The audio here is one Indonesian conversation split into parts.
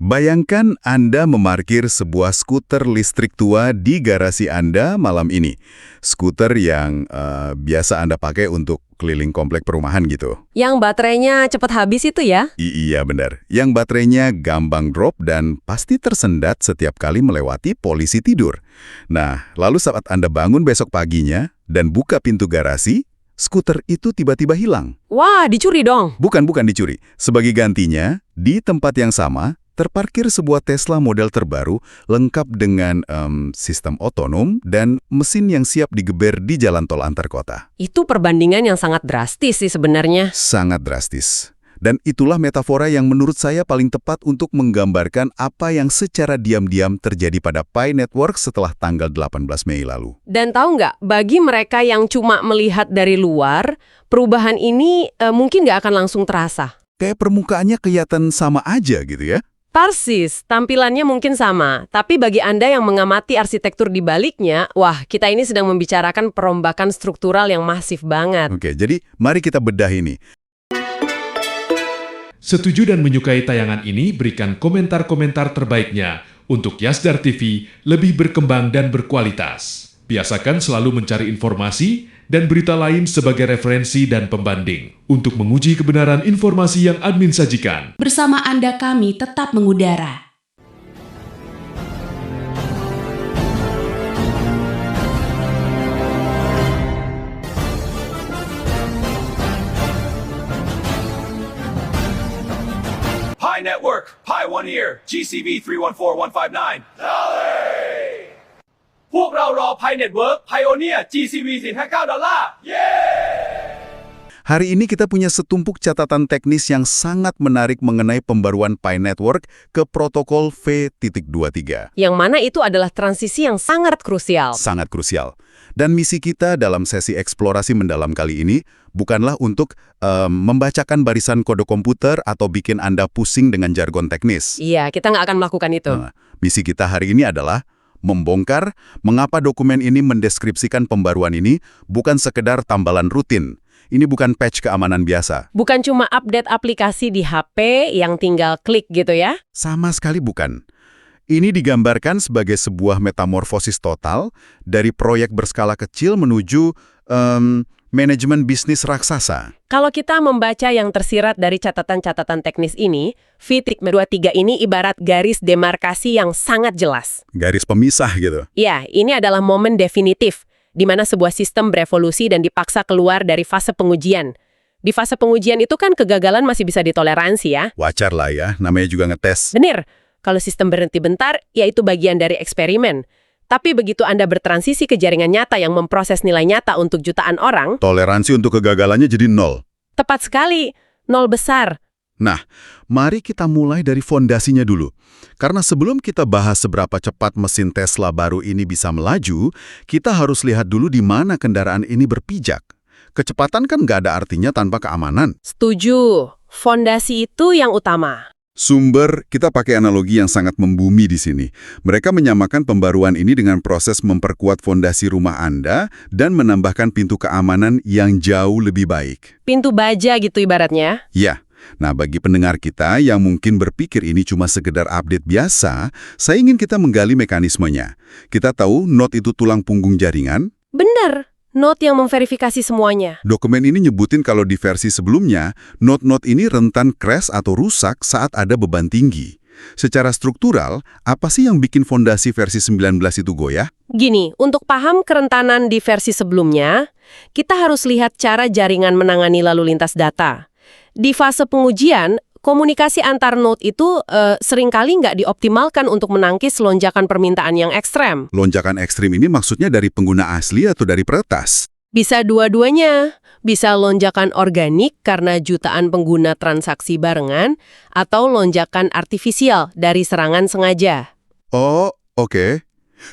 Bayangkan Anda memarkir sebuah skuter listrik tua di garasi Anda malam ini. Skuter yang biasa Anda pakai untuk keliling komplek perumahan gitu. Yang baterainya cepat habis itu ya? Iya benar. Yang baterainya gampang drop dan pasti tersendat setiap kali melewati polisi tidur. Nah, lalu saat Anda bangun besok paginya dan buka pintu garasi, skuter itu tiba-tiba hilang. Wah, dicuri dong. Bukan dicuri. Sebagai gantinya, di tempat yang sama, terparkir sebuah Tesla model terbaru lengkap dengan sistem otonom dan mesin yang siap digeber di jalan tol antar kota. Itu perbandingan yang sangat drastis sih sebenarnya. Sangat drastis. Dan itulah metafora yang menurut saya paling tepat untuk menggambarkan apa yang secara diam-diam terjadi pada Pi Network setelah tanggal 18 Mei lalu. Dan tahu nggak, bagi mereka yang cuma melihat dari luar, perubahan ini mungkin nggak akan langsung terasa. Kayak permukaannya kelihatan sama aja gitu ya. Persis, tampilannya mungkin sama. Tapi bagi Anda yang mengamati arsitektur di baliknya, wah, kita ini sedang membicarakan perombakan struktural yang masif banget. Oke, jadi mari kita bedah ini. Setuju dan menyukai tayangan ini, berikan komentar-komentar terbaiknya untuk Yasdar TV lebih berkembang dan berkualitas. Biasakan selalu mencari informasi dan berita lain sebagai referensi dan pembanding untuk menguji kebenaran informasi yang admin sajikan. Bersama Anda kami tetap mengudara. Pi Network, Pi One Ear, GCV 314159.พวกเรารอ Pi Network Pioneer GCV 459 Hari ini kita punya setumpuk catatan teknis yang sangat menarik mengenai pembaruan Pi Network ke protokol V.23. Yang mana itu adalah transisi yang sangat krusial. Sangat krusial. Dan misi kita dalam sesi eksplorasi mendalam kali ini bukanlah untuk membacakan barisan kode komputer atau bikin Anda pusing dengan jargon teknis. Iya, kita nggak akan melakukan itu. Nah, misi kita hari ini adalah membongkar mengapa dokumen ini mendeskripsikan pembaruan ini bukan sekedar tambalan rutin. Ini bukan patch keamanan biasa. Bukan cuma update aplikasi di HP yang tinggal klik gitu ya? Sama sekali bukan. Ini digambarkan sebagai sebuah metamorfosis total dari proyek berskala kecil menuju manajemen bisnis raksasa. Kalau kita membaca yang tersirat dari catatan-catatan teknis ini, V.23 ini ibarat garis demarkasi yang sangat jelas. Garis pemisah gitu. Ya, ini adalah momen definitif, di mana sebuah sistem berevolusi dan dipaksa keluar dari fase pengujian. Di fase pengujian itu kan kegagalan masih bisa ditoleransi ya. Wajar lah ya, namanya juga ngetes. Bener, kalau sistem berhenti bentar, ya itu bagian dari eksperimen. Tapi begitu Anda bertransisi ke jaringan nyata yang memproses nilai nyata untuk jutaan orang, toleransi untuk kegagalannya jadi nol. Tepat sekali, nol besar. Nah, mari kita mulai dari fondasinya dulu. Karena sebelum kita bahas seberapa cepat mesin Tesla baru ini bisa melaju, kita harus lihat dulu di mana kendaraan ini berpijak. Kecepatan kan nggak ada artinya tanpa keamanan. Setuju, fondasi itu yang utama. Sumber, kita pakai analogi yang sangat membumi di sini. Mereka menyamakan pembaruan ini dengan proses memperkuat fondasi rumah Anda dan menambahkan pintu keamanan yang jauh lebih baik. Pintu baja gitu ibaratnya. Ya. Nah, bagi pendengar kita yang mungkin berpikir ini cuma sekedar update biasa, saya ingin kita menggali mekanismenya. Kita tahu Node itu tulang punggung jaringan. Bener, Node yang memverifikasi semuanya. Dokumen ini nyebutin kalau di versi sebelumnya, Node-Node ini rentan crash atau rusak saat ada beban tinggi. Secara struktural, apa sih yang bikin fondasi versi 19 itu goyah? Gini, untuk paham kerentanan di versi sebelumnya, kita harus lihat cara jaringan menangani lalu lintas data. Di fase pengujian, komunikasi antar node itu seringkali nggak dioptimalkan untuk menangkis lonjakan permintaan yang ekstrem. Lonjakan ekstrim ini maksudnya dari pengguna asli atau dari peretas? Bisa dua-duanya. Bisa lonjakan organik karena jutaan pengguna transaksi barengan, atau lonjakan artifisial dari serangan sengaja. Oh, oke.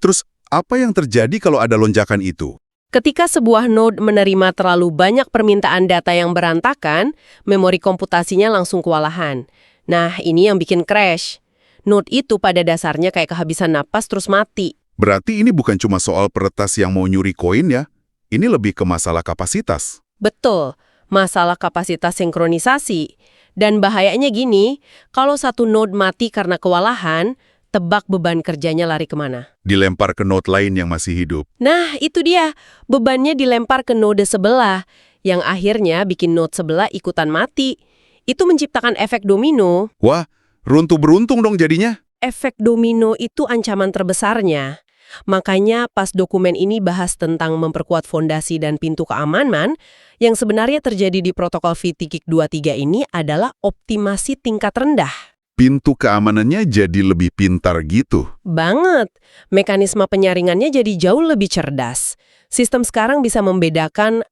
Terus, apa yang terjadi kalau ada lonjakan itu? Ketika sebuah node menerima terlalu banyak permintaan data yang berantakan, memori komputasinya langsung kewalahan. Nah, ini yang bikin crash. Node itu pada dasarnya kayak kehabisan napas terus mati. Berarti ini bukan cuma soal peretas yang mau nyuri koin ya? Ini lebih ke masalah kapasitas. Betul, masalah kapasitas sinkronisasi. Dan bahayanya gini, kalau satu node mati karena kewalahan, tebak beban kerjanya lari kemana? Dilempar ke node lain yang masih hidup. Nah, itu dia. Bebannya dilempar ke node sebelah, yang akhirnya bikin node sebelah ikutan mati. Itu menciptakan efek domino. Wah, runtuh beruntung dong jadinya. Efek domino itu ancaman terbesarnya. Makanya pas dokumen ini bahas tentang memperkuat fondasi dan pintu keamanan, yang sebenarnya terjadi di protokol V3.23 ini adalah optimasi tingkat rendah. Pintu keamanannya jadi lebih pintar gitu. Banget. Mekanisme penyaringannya jadi jauh lebih cerdas. Sistem sekarang bisa membedakan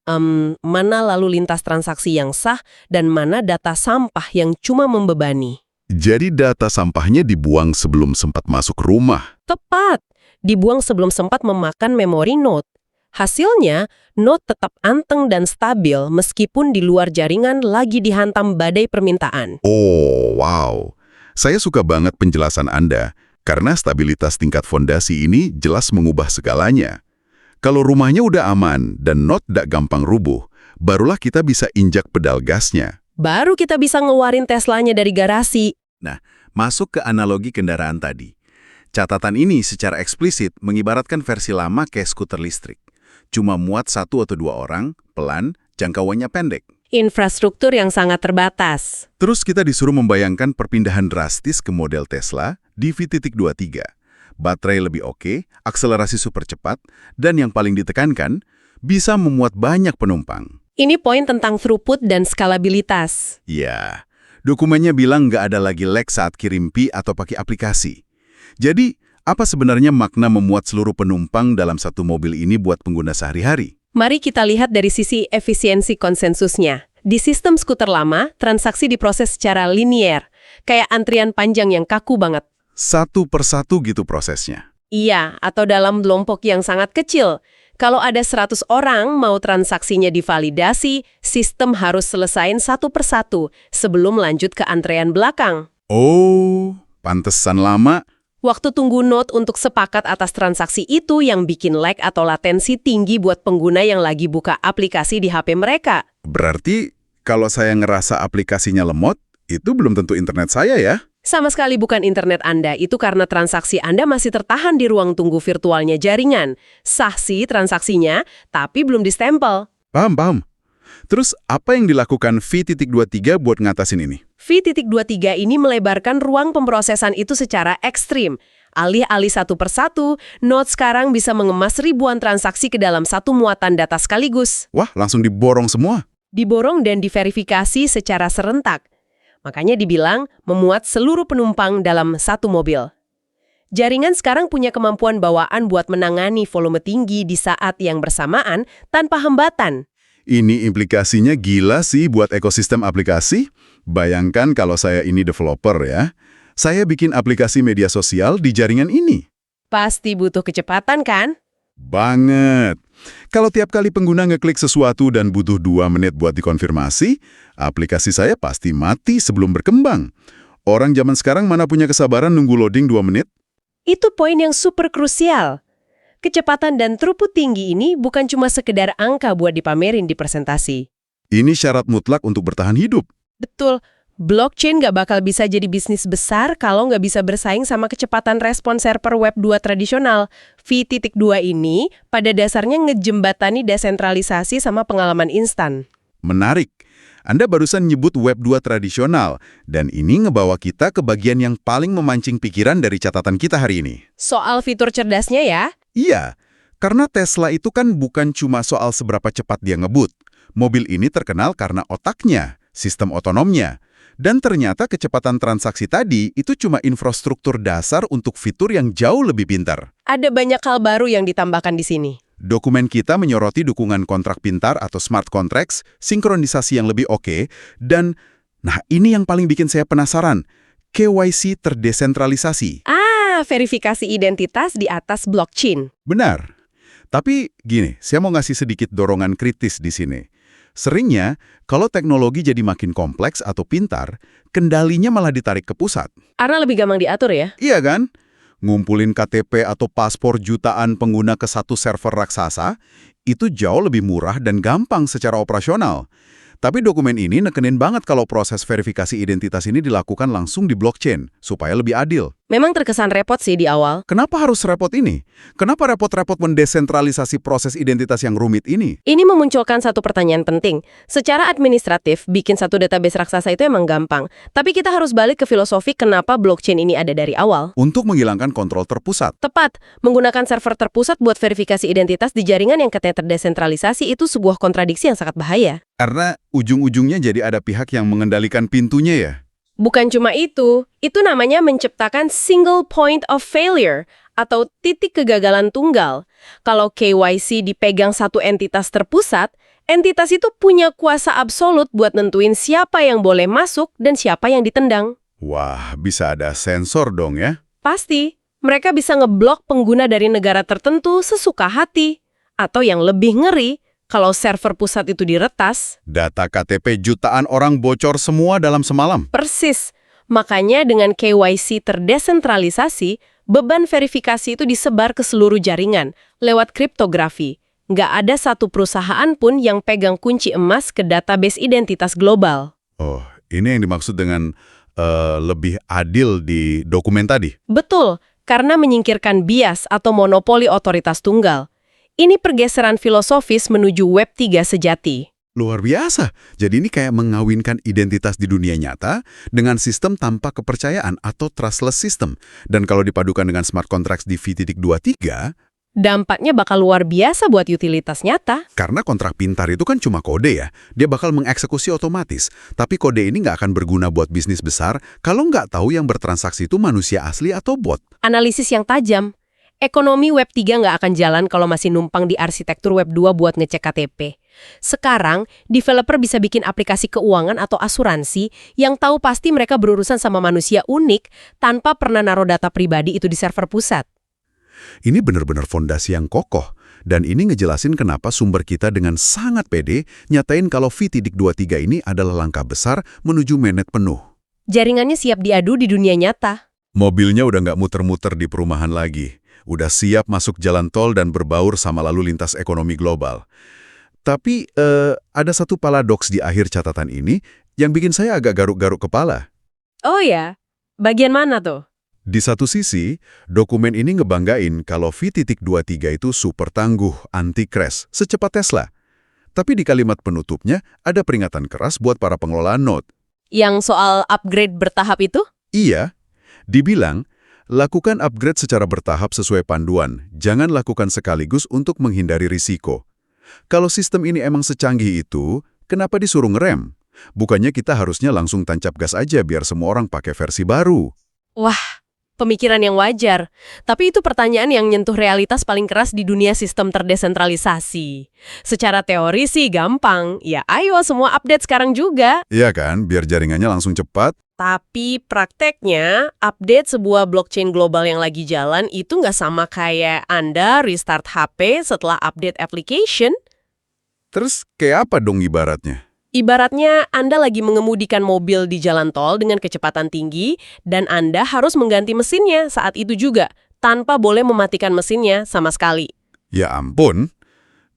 mana lalu lintas transaksi yang sah dan mana data sampah yang cuma membebani. Jadi data sampahnya dibuang sebelum sempat masuk rumah. Tepat. Dibuang sebelum sempat memakan memori node. Hasilnya, node tetap anteng dan stabil meskipun di luar jaringan lagi dihantam badai permintaan. Oh, wow. Saya suka banget penjelasan Anda, karena stabilitas tingkat fondasi ini jelas mengubah segalanya. Kalau rumahnya udah aman dan node gak gampang rubuh, barulah kita bisa injak pedal gasnya. Baru kita bisa ngeluarin Teslanya dari garasi. Nah, masuk ke analogi kendaraan tadi. Catatan ini secara eksplisit mengibaratkan versi lama kayak skuter listrik. Cuma muat 1 atau 2 orang, pelan, jangkauannya pendek. Infrastruktur yang sangat terbatas. Terus kita disuruh membayangkan perpindahan drastis ke model Tesla di V.23. Baterai lebih oke, akselerasi super cepat, dan yang paling ditekankan, bisa memuat banyak penumpang. Ini poin tentang throughput dan skalabilitas. Ya, dokumennya bilang nggak ada lagi lag saat kirim Pi atau pakai aplikasi. Jadi, apa sebenarnya makna memuat seluruh penumpang dalam satu mobil ini buat pengguna sehari-hari? Mari kita lihat dari sisi efisiensi konsensusnya. Di sistem skuter lama, transaksi diproses secara linier, kayak antrian panjang yang kaku banget. Satu persatu gitu prosesnya. Iya, atau dalam kelompok yang sangat kecil. Kalau ada 100 orang mau transaksinya divalidasi, sistem harus selesain satu persatu sebelum lanjut ke antrean belakang. Oh, pantesan lama. Waktu tunggu node untuk sepakat atas transaksi itu yang bikin lag atau latensi tinggi buat pengguna yang lagi buka aplikasi di HP mereka. Berarti kalau saya ngerasa aplikasinya lemot, itu belum tentu internet saya ya? Sama sekali bukan internet Anda, itu karena transaksi Anda masih tertahan di ruang tunggu virtualnya jaringan. Sah sih transaksinya, tapi belum distempel. Paham. Terus apa yang dilakukan V.23 buat ngatasin ini? V.23 ini melebarkan ruang pemrosesan itu secara ekstrim. Alih-alih satu persatu, node sekarang bisa mengemas ribuan transaksi ke dalam satu muatan data sekaligus. Wah, langsung diborong semua. Diborong dan diverifikasi secara serentak. Makanya dibilang memuat seluruh penumpang dalam satu mobil. Jaringan sekarang punya kemampuan bawaan buat menangani volume tinggi di saat yang bersamaan tanpa hambatan. Ini implikasinya gila sih buat ekosistem aplikasi. Bayangkan kalau saya ini developer ya. Saya bikin aplikasi media sosial di jaringan ini. Pasti butuh kecepatan kan? Banget. Kalau tiap kali pengguna ngeklik sesuatu dan butuh 2 menit buat dikonfirmasi, aplikasi saya pasti mati sebelum berkembang. Orang zaman sekarang mana punya kesabaran nunggu loading 2 menit? Itu poin yang super krusial. Kecepatan dan throughput tinggi ini bukan cuma sekedar angka buat dipamerin di presentasi. Ini syarat mutlak untuk bertahan hidup. Betul. Blockchain nggak bakal bisa jadi bisnis besar kalau nggak bisa bersaing sama kecepatan respon server Web 2 tradisional. V.2 ini pada dasarnya ngejembatani desentralisasi sama pengalaman instan. Menarik. Anda barusan nyebut Web 2 tradisional, dan ini ngebawa kita ke bagian yang paling memancing pikiran dari catatan kita hari ini. Soal fitur cerdasnya ya? Iya, karena Tesla itu kan bukan cuma soal seberapa cepat dia ngebut. Mobil ini terkenal karena otaknya, sistem otonomnya. Dan ternyata kecepatan transaksi tadi itu cuma infrastruktur dasar untuk fitur yang jauh lebih pintar. Ada banyak hal baru yang ditambahkan di sini. Dokumen kita menyoroti dukungan kontrak pintar atau smart contracts, sinkronisasi yang lebih oke, dan, nah ini yang paling bikin saya penasaran, KYC terdesentralisasi. Verifikasi identitas di atas blockchain. Benar. Tapi gini, saya mau ngasih sedikit dorongan kritis di sini. Seringnya, kalau teknologi jadi makin kompleks atau pintar, kendalinya malah ditarik ke pusat. Karena lebih gampang diatur ya? Iya kan? Ngumpulin KTP atau paspor jutaan pengguna ke satu server raksasa, itu jauh lebih murah dan gampang secara operasional. Tapi dokumen ini nekenin banget kalau proses verifikasi identitas ini dilakukan langsung di blockchain, supaya lebih adil. Memang terkesan repot sih di awal. Kenapa harus repot ini? Kenapa repot-repot mendesentralisasi proses identitas yang rumit ini? Ini memunculkan satu pertanyaan penting. Secara administratif, bikin satu database raksasa itu emang gampang. Tapi kita harus balik ke filosofi kenapa blockchain ini ada dari awal. Untuk menghilangkan kontrol terpusat. Tepat, menggunakan server terpusat buat verifikasi identitas di jaringan yang katanya terdesentralisasi itu sebuah kontradiksi yang sangat bahaya. Karena ujung-ujungnya jadi ada pihak yang mengendalikan pintunya ya. Bukan cuma itu namanya menciptakan single point of failure atau titik kegagalan tunggal. Kalau KYC dipegang satu entitas terpusat, entitas itu punya kuasa absolut buat nentuin siapa yang boleh masuk dan siapa yang ditendang. Wah, bisa ada sensor dong ya? Pasti, mereka bisa ngeblok pengguna dari negara tertentu sesuka hati. Atau yang lebih ngeri, kalau server pusat itu diretas. Data KTP jutaan orang bocor semua dalam semalam. Persis. Makanya dengan KYC terdesentralisasi, beban verifikasi itu disebar ke seluruh jaringan lewat kriptografi. Nggak ada satu perusahaan pun yang pegang kunci emas ke database identitas global. Oh, ini yang dimaksud dengan lebih adil di dokumen tadi. Betul, karena menyingkirkan bias atau monopoli otoritas tunggal. Ini pergeseran filosofis menuju Web 3 sejati. Luar biasa. Jadi ini kayak mengawinkan identitas di dunia nyata dengan sistem tanpa kepercayaan atau trustless system. Dan kalau dipadukan dengan smart contracts di V.23, Dampaknya bakal luar biasa buat utilitas nyata. karena kontrak pintar itu kan cuma kode ya, dia bakal mengeksekusi otomatis. Tapi kode ini nggak akan berguna buat bisnis besar kalau nggak tahu yang bertransaksi itu manusia asli atau bot. Analisis yang tajam. Ekonomi Web 3 nggak akan jalan kalau masih numpang di arsitektur Web 2 buat ngecek KTP. Sekarang, developer bisa bikin aplikasi keuangan atau asuransi yang tahu pasti mereka berurusan sama manusia unik tanpa pernah naruh data pribadi itu di server pusat. Ini benar-benar fondasi yang kokoh. Dan ini ngejelasin kenapa sumber kita dengan sangat pede nyatain kalau V.23 ini adalah langkah besar menuju mainnet penuh. Jaringannya siap diadu di dunia nyata. Mobilnya udah nggak muter-muter di perumahan lagi. Udah siap masuk jalan tol dan berbaur sama lalu lintas ekonomi global. Tapi ada satu paradoks di akhir catatan ini yang bikin saya agak garuk-garuk kepala. Oh ya? Bagian mana tuh? Di satu sisi, dokumen ini ngebanggain kalau V.23 itu super tangguh, anti-crash, secepat Tesla. Tapi di kalimat penutupnya ada peringatan keras buat para pengelola Node. Yang soal upgrade bertahap itu? Iya, dibilang, lakukan upgrade secara bertahap sesuai panduan, jangan lakukan sekaligus untuk menghindari risiko. Kalau sistem ini emang secanggih itu, kenapa disuruh ngerem? Bukannya kita harusnya langsung tancap gas aja biar semua orang pakai versi baru. Wah, pemikiran yang wajar. Tapi itu pertanyaan yang nyentuh realitas paling keras di dunia sistem terdesentralisasi. Secara teori sih gampang. Ya ayo semua update sekarang juga. Iya kan, biar jaringannya langsung cepat. Tapi prakteknya, update sebuah blockchain global yang lagi jalan itu nggak sama kayak Anda restart HP setelah update application. Terus kayak apa dong ibaratnya? Ibaratnya Anda lagi mengemudikan mobil di jalan tol dengan kecepatan tinggi dan Anda harus mengganti mesinnya saat itu juga, tanpa boleh mematikan mesinnya sama sekali. Ya ampun,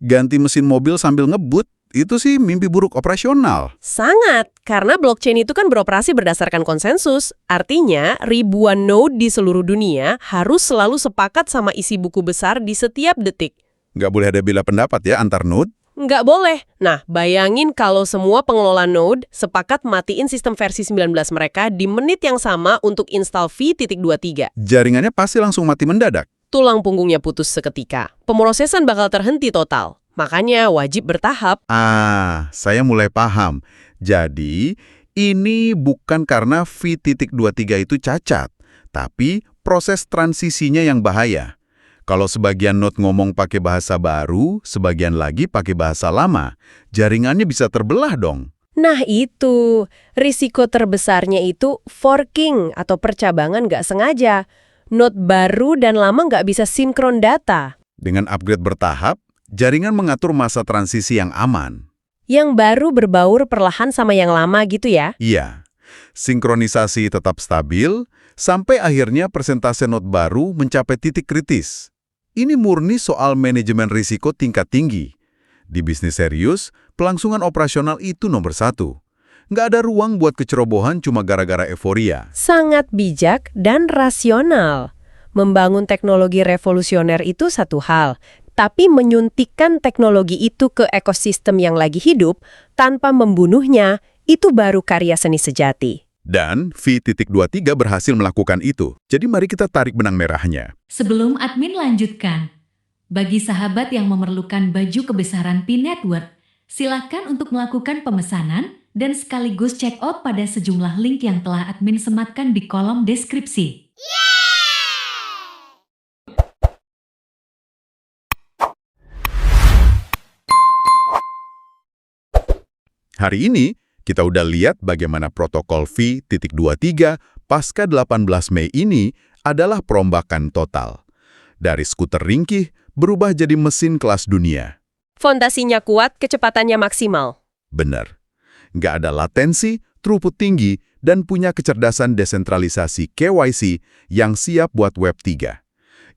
ganti mesin mobil sambil ngebut. Itu sih mimpi buruk operasional. Sangat, karena blockchain itu kan beroperasi berdasarkan konsensus. Artinya, ribuan node di seluruh dunia harus selalu sepakat sama isi buku besar di setiap detik. Nggak boleh ada beda pendapat ya antar node. Nggak boleh. Nah, bayangin kalau semua pengelola node sepakat matiin sistem versi 19 mereka di menit yang sama untuk install V.23. Jaringannya pasti langsung mati mendadak. Tulang punggungnya putus seketika. Pemrosesan bakal terhenti total. Makanya wajib bertahap. Saya mulai paham. Jadi, ini bukan karena V.23 itu cacat, tapi proses transisinya yang bahaya. Kalau sebagian node ngomong pakai bahasa baru, sebagian lagi pakai bahasa lama, jaringannya bisa terbelah dong. Nah itu, risiko terbesarnya itu forking atau percabangan nggak sengaja. Node baru dan lama nggak bisa sinkron data. Dengan upgrade bertahap, jaringan mengatur masa transisi yang aman. Yang baru berbaur perlahan sama yang lama gitu ya? Iya, sinkronisasi tetap stabil, sampai akhirnya persentase node baru mencapai titik kritis. Ini murni soal manajemen risiko tingkat tinggi. Di bisnis serius, pelangsungan operasional itu nomor satu. Nggak ada ruang buat kecerobohan cuma gara-gara euforia. Sangat bijak dan rasional. Membangun teknologi revolusioner itu satu hal, tapi menyuntikkan teknologi itu ke ekosistem yang lagi hidup tanpa membunuhnya, itu baru karya seni sejati. Dan V.23 berhasil melakukan itu. Jadi mari kita tarik benang merahnya. Sebelum admin lanjutkan, bagi sahabat yang memerlukan baju kebesaran P-Network, silakan untuk melakukan pemesanan dan sekaligus check out pada sejumlah link yang telah admin sematkan di kolom deskripsi. Hari ini, kita udah lihat bagaimana protokol V.23 pasca 18 Mei ini adalah perombakan total. Dari skuter ringkih berubah jadi mesin kelas dunia. Fondasinya kuat, kecepatannya maksimal. Benar. Nggak ada latensi, throughput tinggi, dan punya kecerdasan desentralisasi KYC yang siap buat Web 3.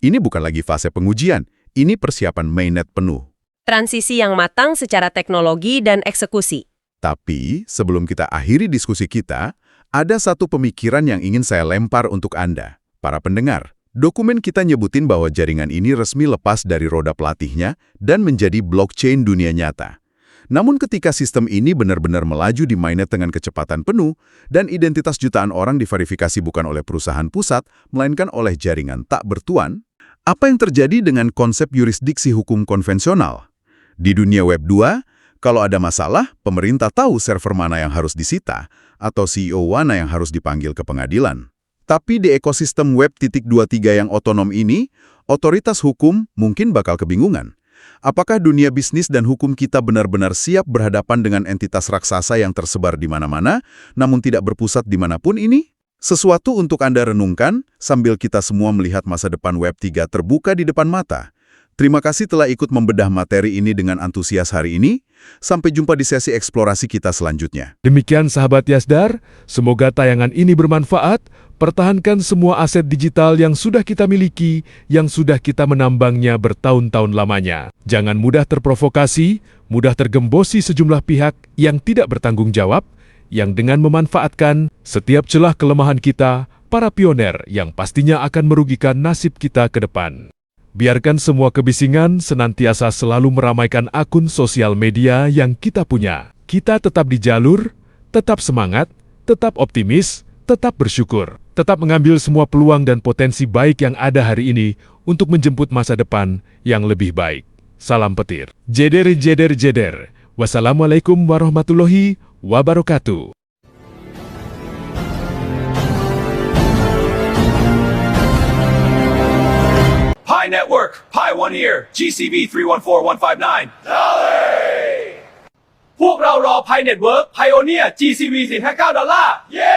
Ini bukan lagi fase pengujian, ini persiapan mainnet penuh. Transisi yang matang secara teknologi dan eksekusi. Tapi, sebelum kita akhiri diskusi kita, ada satu pemikiran yang ingin saya lempar untuk Anda, para pendengar. Dokumen kita nyebutin bahwa jaringan ini resmi lepas dari roda pelatihnya dan menjadi blockchain dunia nyata. Namun ketika sistem ini benar-benar melaju di mainnet dengan kecepatan penuh dan identitas jutaan orang diverifikasi bukan oleh perusahaan pusat, melainkan oleh jaringan tak bertuan, apa yang terjadi dengan konsep yurisdiksi hukum konvensional? Di dunia Web 2, kalau ada masalah, pemerintah tahu server mana yang harus disita atau CEO mana yang harus dipanggil ke pengadilan. Tapi di ekosistem Web.23 yang otonom ini, otoritas hukum mungkin bakal kebingungan. Apakah dunia bisnis dan hukum kita benar-benar siap berhadapan dengan entitas raksasa yang tersebar di mana-mana, namun tidak berpusat dimanapun ini? Sesuatu untuk Anda renungkan sambil kita semua melihat masa depan Web 3 terbuka di depan mata. Terima kasih telah ikut membedah materi ini dengan antusias hari ini. Sampai jumpa di sesi eksplorasi kita selanjutnya. Demikian sahabat Yasdar, semoga tayangan ini bermanfaat. Pertahankan semua aset digital yang sudah kita miliki, yang sudah kita menambangnya bertahun-tahun lamanya. Jangan mudah terprovokasi, mudah tergembosi sejumlah pihak yang tidak bertanggung jawab, yang dengan memanfaatkan setiap celah kelemahan kita, para pioner yang pastinya akan merugikan nasib kita ke depan. Biarkan semua kebisingan senantiasa selalu meramaikan akun sosial media yang kita punya. Kita tetap di jalur, tetap semangat, tetap optimis, tetap bersyukur. Tetap mengambil semua peluang dan potensi baik yang ada hari ini untuk menjemput masa depan yang lebih baik. Salam petir. Jeder, jeder, jeder. Wassalamualaikum warahmatullahi wabarakatuh. Pi Network, Pi 1 Year, GCV 314159. Dolly! พวกเรารอ Pi Network Pioneer GCV $459 เย้